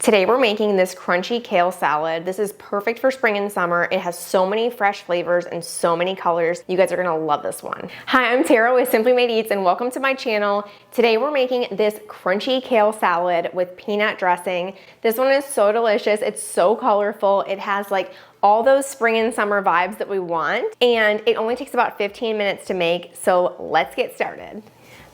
Today we're making this crunchy kale salad. This is perfect for spring and summer. It has so many fresh flavors and so many colors. You guys are gonna love this one. Hi, I'm Tara with Simply Made Eats and welcome to my channel. Today we're making this crunchy kale salad with peanut dressing. This one is so delicious. It's so colorful. It has like all those spring and summer vibes that we want, and it only takes about 15 minutes to make, so let's get started.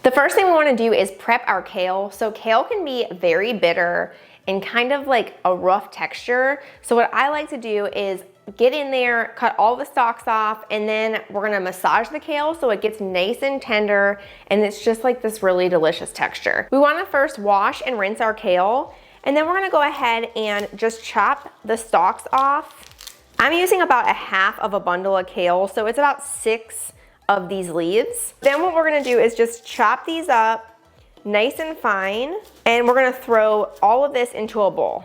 The first thing we wanna do is prep our kale. So kale can be very bitter and kind of like a rough texture. So what I like to do is get in there, cut all the stalks off, and then we're gonna massage the kale so it gets nice and tender, and it's just like this really delicious texture. We wanna first wash and rinse our kale, and then we're gonna go ahead and just chop the stalks off. I'm using about a half of a bundle of kale, so it's about 6 of these leaves. Then what we're gonna do is just chop these up nice and fine, and we're gonna throw all of this into a bowl.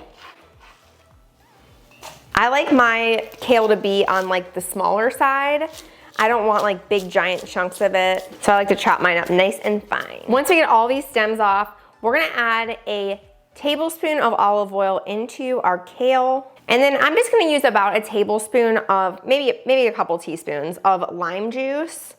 I like my kale to be on like the smaller side. I don't want like big giant chunks of it, so I like to chop mine up nice and fine. Once we get all these stems off, we're gonna add a tablespoon of olive oil into our kale. And then I'm just gonna use about a tablespoon of, maybe a couple teaspoons of lime juice.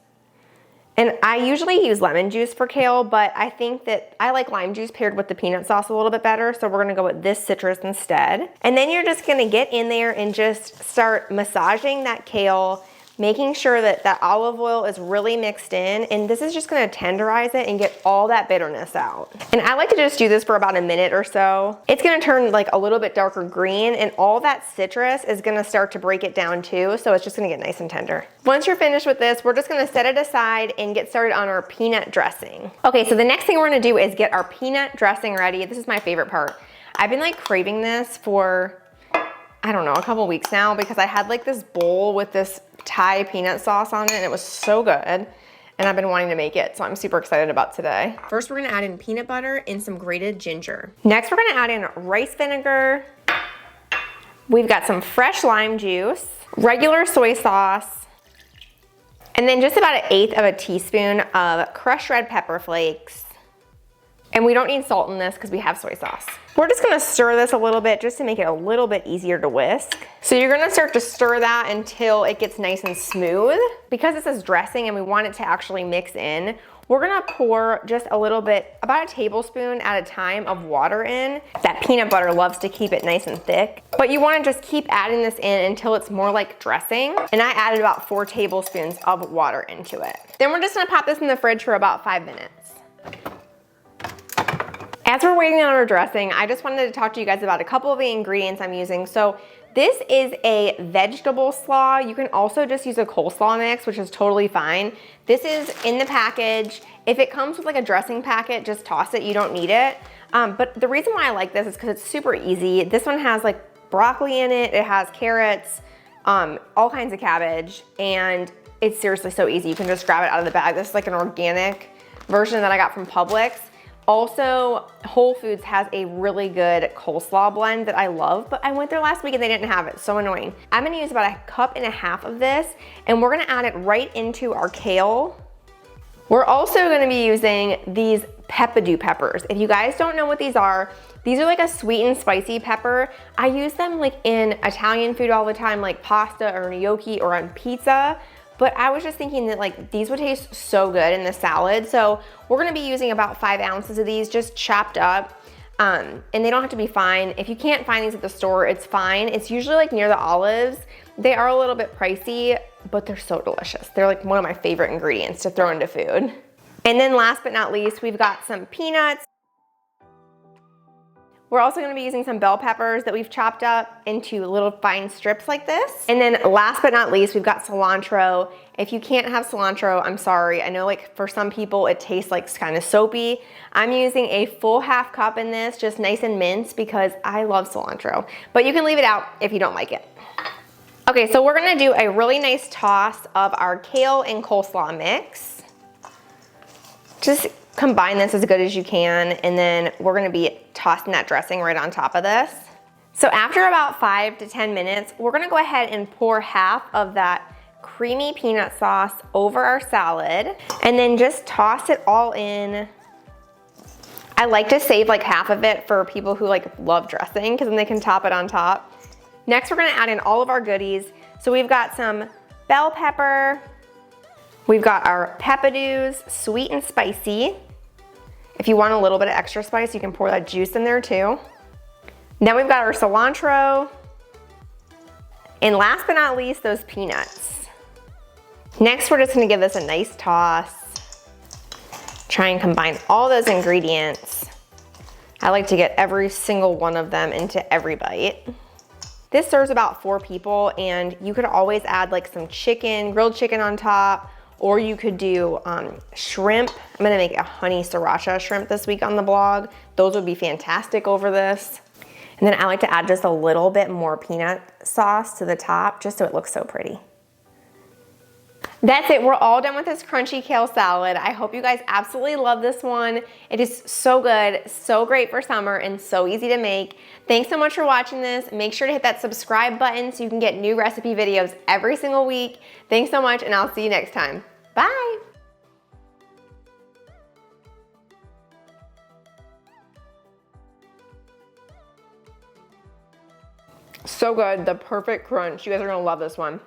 And I usually use lemon juice for kale, but I think that I like lime juice paired with the peanut sauce a little bit better, so we're gonna go with this citrus instead. And then you're just gonna get in there and just start massaging that kale, making sure that that olive oil is really mixed in, and this is just gonna tenderize it and get all that bitterness out. And I like to just do this for about a minute or so. It's gonna turn like a little bit darker green, and all that citrus is gonna start to break it down too, so it's just gonna get nice and tender. Once you're finished with this, we're just gonna set it aside and get started on our peanut dressing. Okay, so the next thing we're gonna do is get our peanut dressing ready. This is my favorite part. I've been like craving this for, I don't know, a couple weeks now, because I had like this bowl with this Thai peanut sauce on it, and it was so good, and I've been wanting to make it, so I'm super excited about today. First, we're gonna add in peanut butter and some grated ginger. Next, we're gonna add in rice vinegar. We've got some fresh lime juice, regular soy sauce, and then just about 1/8 of a teaspoon of crushed red pepper flakes. And we don't need salt in this because we have soy sauce. We're just gonna stir this a little bit just to make it a little bit easier to whisk. So you're gonna start to stir that until it gets nice and smooth. Because this is dressing and we want it to actually mix in, we're gonna pour just a little bit, about a tablespoon at a time of water in. That peanut butter loves to keep it nice and thick, but you wanna just keep adding this in until it's more like dressing. And I added about 4 tablespoons of water into it. Then we're just gonna pop this in the fridge for about 5 minutes. As we're waiting on our dressing, I just wanted to talk to you guys about a couple of the ingredients I'm using. So this is a vegetable slaw. You can also just use a coleslaw mix, which is totally fine. This is in the package. If it comes with like a dressing packet, just toss it, you don't need it. But the reason why I like this is because it's super easy. This one has like broccoli in it, it has carrots, all kinds of cabbage, and it's seriously so easy. You can just grab it out of the bag. This is like an organic version that I got from Publix. Also, Whole Foods has a really good coleslaw blend that I love, but I went there last week and they didn't have it, so annoying. I'm gonna use about 1.5 cups of this, and we're gonna add it right into our kale. We're also gonna be using these peppadew peppers. If you guys don't know what these are like a sweet and spicy pepper. I use them like in Italian food all the time, like pasta or gnocchi or on pizza. But I was just thinking that like these would taste so good in the salad. So we're gonna be using about 5 ounces of these just chopped up. And they don't have to be fine. If you can't find these at the store, it's fine. It's usually like near the olives. They are a little bit pricey, but they're so delicious. They're like one of my favorite ingredients to throw into food. And then last but not least, we've got some peanuts. We're also gonna be using some bell peppers that we've chopped up into little fine strips like this. And then last but not least, we've got cilantro. If you can't have cilantro, I'm sorry. I know like for some people it tastes like kind of soapy. I'm using a full 1/2 cup in this, just nice and minced, because I love cilantro. But you can leave it out if you don't like it. Okay, so we're gonna do a really nice toss of our kale and coleslaw mix. Just combine this as good as you can, and then we're gonna be tossing that dressing right on top of this. So after about 5 to 10 minutes, we're gonna go ahead and pour 1/2 of that creamy peanut sauce over our salad, and then just toss it all in. I like to save like half of it for people who like love dressing because then they can top it on top. Next, we're gonna add in all of our goodies. So we've got some bell pepper. We've got our peppadews, sweet and spicy. If you want a little bit of extra spice, you can pour that juice in there too. Then we've got our cilantro. And last but not least, those peanuts. Next, we're just gonna give this a nice toss. Try and combine all those ingredients. I like to get every single one of them into every bite. This serves about 4 people, and you could always add like some chicken, grilled chicken on top, or you could do shrimp. I'm gonna make a honey sriracha shrimp this week on the blog. Those would be fantastic over this. And then I like to add just a little bit more peanut sauce to the top, just so it looks so pretty. That's it, we're all done with this crunchy kale salad. I hope you guys absolutely love this one. It is so good, so great for summer, and so easy to make. Thanks so much for watching this. Make sure to hit that subscribe button so you can get new recipe videos every single week. Thanks so much, and I'll see you next time. Bye. So good, the perfect crunch. You guys are gonna love this one.